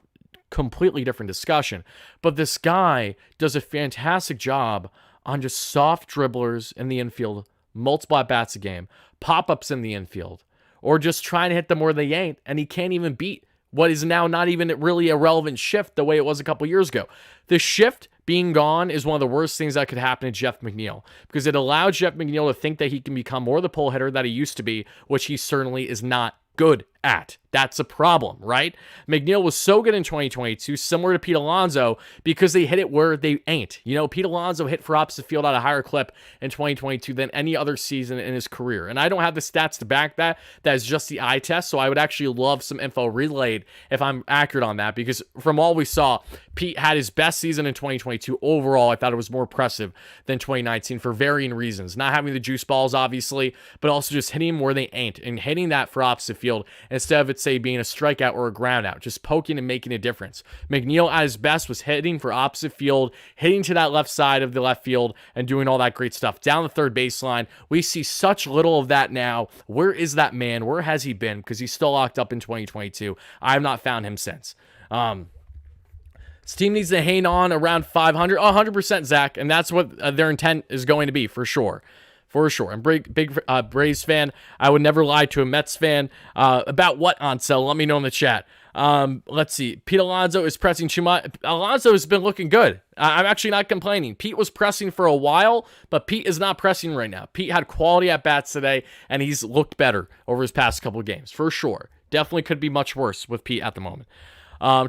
discussion. But this guy does a fantastic job on just soft dribblers in the infield, multiple at-bats a game, pop-ups in the infield, or just trying to hit them where they ain't, and he can't even beat what is now not even really a relevant shift the way it was a couple years ago. The shift being gone is one of the worst things that could happen to Jeff McNeil, because it allowed Jeff McNeil to think that he can become more the pull hitter that he used to be, which he certainly is not good at. That's a problem, right? McNeil was so good in 2022, similar to Pete Alonso, because they hit it where they ain't. You know, Pete Alonso hit for opposite field at a higher clip in 2022 than any other season in his career. And I don't have the stats to back that. That is just the eye test. So I would actually love some info relayed if I'm accurate on that, because from all we saw, Pete had his best season in 2022 overall. I thought it was more impressive than 2019 for varying reasons. Not having the juice balls, obviously, but also just hitting them where they ain't and hitting that for opposite field instead of it, say, being a strikeout or a ground out, just poking and making a difference. McNeil at his best was hitting for opposite field, hitting to that left side of the left field, and doing all that great stuff. Down the third baseline, we see such little of that now. Where is that man? Where has he been? Because he's still locked up in 2022. I have not found him since. This team needs to hang on around 500, 100%, Zach, and that's what their intent is going to be, for sure. For sure. I'm big Braves fan. I would never lie to a Mets fan. About what, Ansel? Let me know in the chat. Let's see. Pete Alonso is pressing too much. Alonso has been looking good. I'm actually not complaining. Pete was pressing for a while, but Pete is not pressing right now. Pete had quality at-bats today, and he's looked better over his past couple of games, for sure. Definitely could be much worse with Pete at the moment.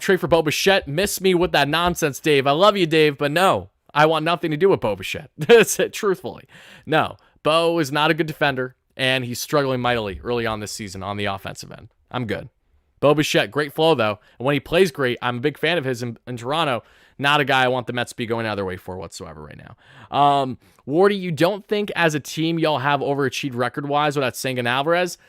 Trade for Bo Bichette. Miss me with that nonsense, Dave. I love you, Dave, but no. I want nothing to do with Bo Bichette. That's it, truthfully. No. Bo is not a good defender, and he's struggling mightily early on this season on the offensive end. I'm good. Bo Bichette, great flow, though. And when he plays great, I'm a big fan of his in Toronto. Not a guy I want the Mets to be going out of their way for whatsoever right now. Wardy, you don't think as a team y'all have overachieved record-wise without Senga and Alvarez?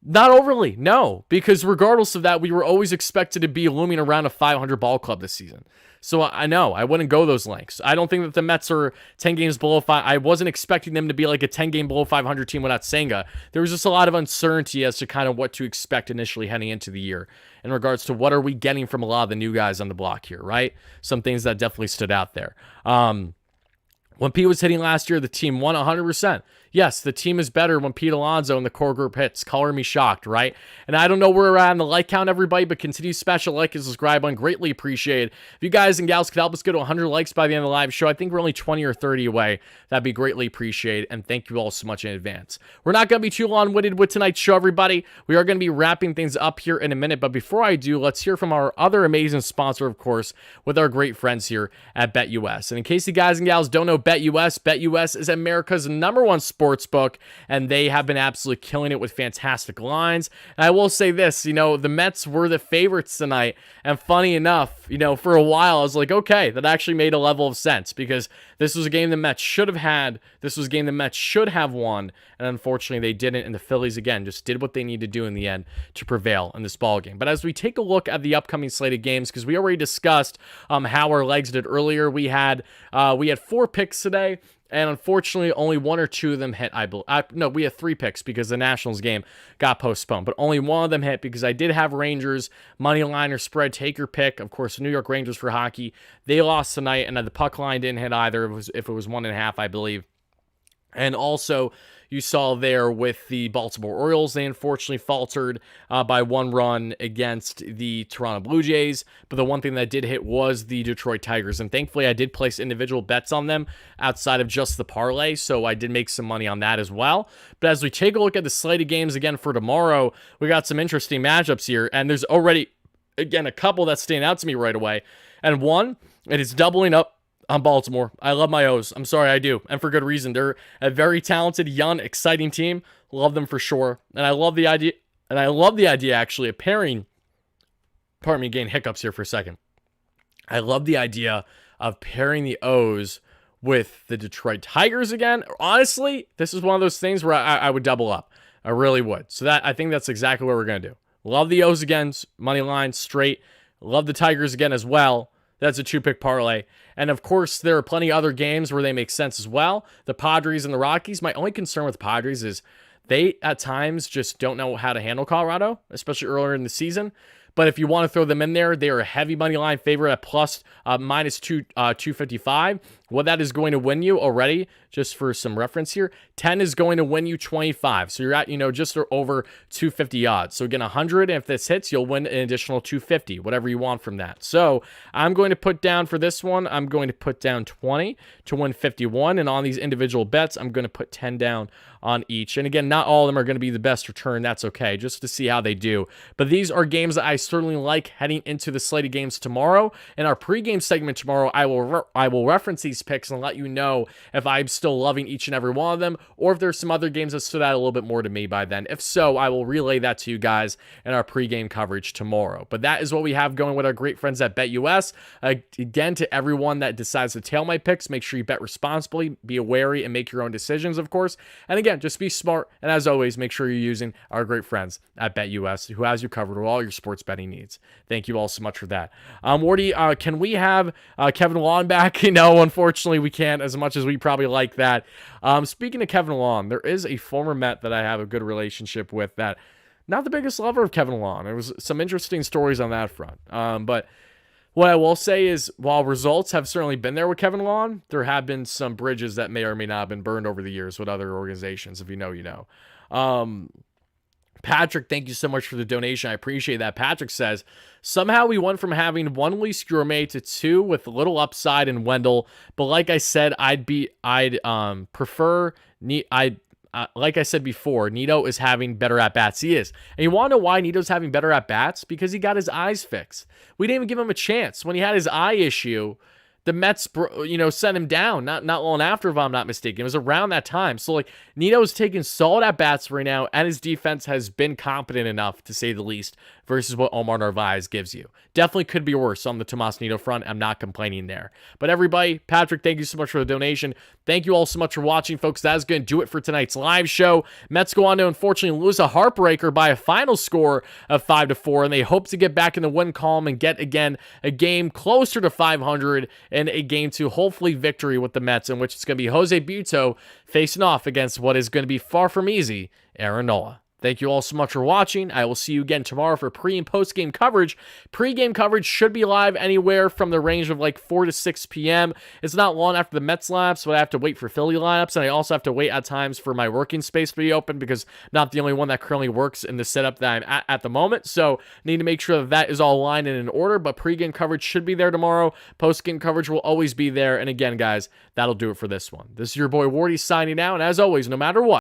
Not overly, no. Because regardless of that, we were always expected to be looming around a 500 ball club this season. So I know, I wouldn't go those lengths. I don't think that the Mets are 10 games below 5. I wasn't expecting them to be like a 10-game below 500 team without Senga. There was just a lot of uncertainty as to kind of what to expect initially heading into the year in regards to what are we getting from a lot of the new guys on the block here, right? Some things that definitely stood out there. When Pete was hitting last year, the team won 100%. Yes, the team is better when Pete Alonso and the core group hits. Color me shocked, right? And I don't know where we're at on the like count, everybody, but continue to smash a like and subscribe button. Greatly appreciated. If you guys and gals could help us get to 100 likes by the end of the live show, I think we're only 20 or 30 away. That'd be greatly appreciated, and thank you all so much in advance. We're not going to be too long-winded with tonight's show, everybody. We are going to be wrapping things up here in a minute, but before I do, let's hear from our other amazing sponsor, of course, with our great friends here at BetUS. And in case you guys and gals don't know BetUS, BetUS is America's #1 sports book, and they have been absolutely killing it with fantastic lines. And I will say this, the Mets were the favorites tonight, and funny enough, for a while I was like, okay, that actually made a level of sense, because this was a game the Mets should have had, this was a game the Mets should have won, and unfortunately they didn't, and the Phillies, again, just did what they needed to do in the end to prevail in this ball game. But as we take a look at the upcoming slate of games, because we already discussed how our legs did earlier, we had 4 picks today, and unfortunately, only 1 or 2 of them hit. No, we had 3 picks because the Nationals game got postponed. But only 1 of them hit because I did have Rangers, money line or spread, take your pick. Of course, the New York Rangers for hockey. They lost tonight, and the puck line didn't hit either. If it was 1.5, I believe. And also, you saw there with the Baltimore Orioles, they unfortunately faltered by 1 run against the Toronto Blue Jays. But the one thing that did hit was the Detroit Tigers. And thankfully, I did place individual bets on them outside of just the parlay. So I did make some money on that as well. But as we take a look at the slate of games again for tomorrow, we got some interesting matchups here. And there's already, again, a couple that stand out to me right away. And one, it is doubling up on Baltimore. I love my O's. I'm sorry, I do. And for good reason. They're a very talented, young, exciting team. Love them for sure. And I love the idea, actually, of pairing, pardon me, getting hiccups here for a second. I love the idea of pairing the O's with the Detroit Tigers again. Honestly, this is one of those things where I would double up. I really would. So I think that's exactly what we're going to do. Love the O's again, money line, straight. Love the Tigers again as well. That's a 2-pick parlay. And of course, there are plenty of other games where they make sense as well. The Padres and the Rockies. My only concern with the Padres is they, at times, just don't know how to handle Colorado, especially earlier in the season. But if you want to throw them in there, they are a heavy money line favorite at plus minus 255. What that is going to win you already, just for some reference here, 10 is going to win you 25. So you're at, just over 250 odds. So again, 100, and if this hits, you'll win an additional 250, whatever you want from that. So I'm going to put down for this one, I'm going to put down 20 to win 51. And on these individual bets, I'm going to put 10 down on each. And again, not all of them are going to be the best return. That's okay, just to see how they do. But these are games that I certainly like heading into the slate of games tomorrow. In our pregame segment tomorrow, I will reference these these picks and let you know if I'm still loving each and every one of them, or if there's some other games that stood out a little bit more to me by then. If so, I will relay that to you guys in our pregame coverage tomorrow. But that is what we have going with our great friends at BetUS. Again, to everyone that decides to tail my picks, make sure you bet responsibly, be wary, and make your own decisions, of course. And again, just be smart. And as always, make sure you're using our great friends at BetUS, who has you covered with all your sports betting needs. Thank you all so much for that. Wardy, can we have Kevin Long back? No, unfortunately, we can't, as much as we probably like that. Speaking of Kevin Long, there is a former Met that I have a good relationship with that, not the biggest lover of Kevin Long. There was some interesting stories on that front. But what I will say is, while results have certainly been there with Kevin Long, there have been some bridges that may or may not have been burned over the years with other organizations. If you know, you know. Patrick, thank you so much for the donation. I appreciate that. Patrick says, somehow we went from having one Luis Gourmet to two with a little upside in Wendell. But like I said, like I said before, Nito is having better at-bats. He is. And you want to know why Nito's having better at-bats? Because he got his eyes fixed. We didn't even give him a chance. When he had his eye issue, the Mets, sent him down. Not long after, if I'm not mistaken. It was around that time. So, Nito's taking solid at-bats right now, and his defense has been competent enough, to say the least, versus what Omar Narvaez gives you. Definitely could be worse on the Tomas Nido front. I'm not complaining there. But everybody, Patrick, thank you so much for the donation. Thank you all so much for watching, folks. That is going to do it for tonight's live show. Mets go on to, unfortunately, lose a heartbreaker by a final score of 5-4, and they hope to get back in the win column and get, again, a game closer to 500 and a game to, hopefully, victory with the Mets, in which it's going to be Jose Buto facing off against what is going to be far from easy, Aaron Nola. Thank you all so much for watching. I will see you again tomorrow for pre- and post-game coverage. Pre-game coverage should be live anywhere from the range of 4 to 6 p.m. It's not long after the Mets lineups, so I have to wait for Philly lineups, and I also have to wait at times for my working space to be open because I'm not the only one that currently works in the setup that I'm at the moment, so need to make sure that is all aligned and in order, but pre-game coverage should be there tomorrow. Post-game coverage will always be there, and again, guys, that'll do it for this one. This is your boy Wardy signing out, and as always, no matter what,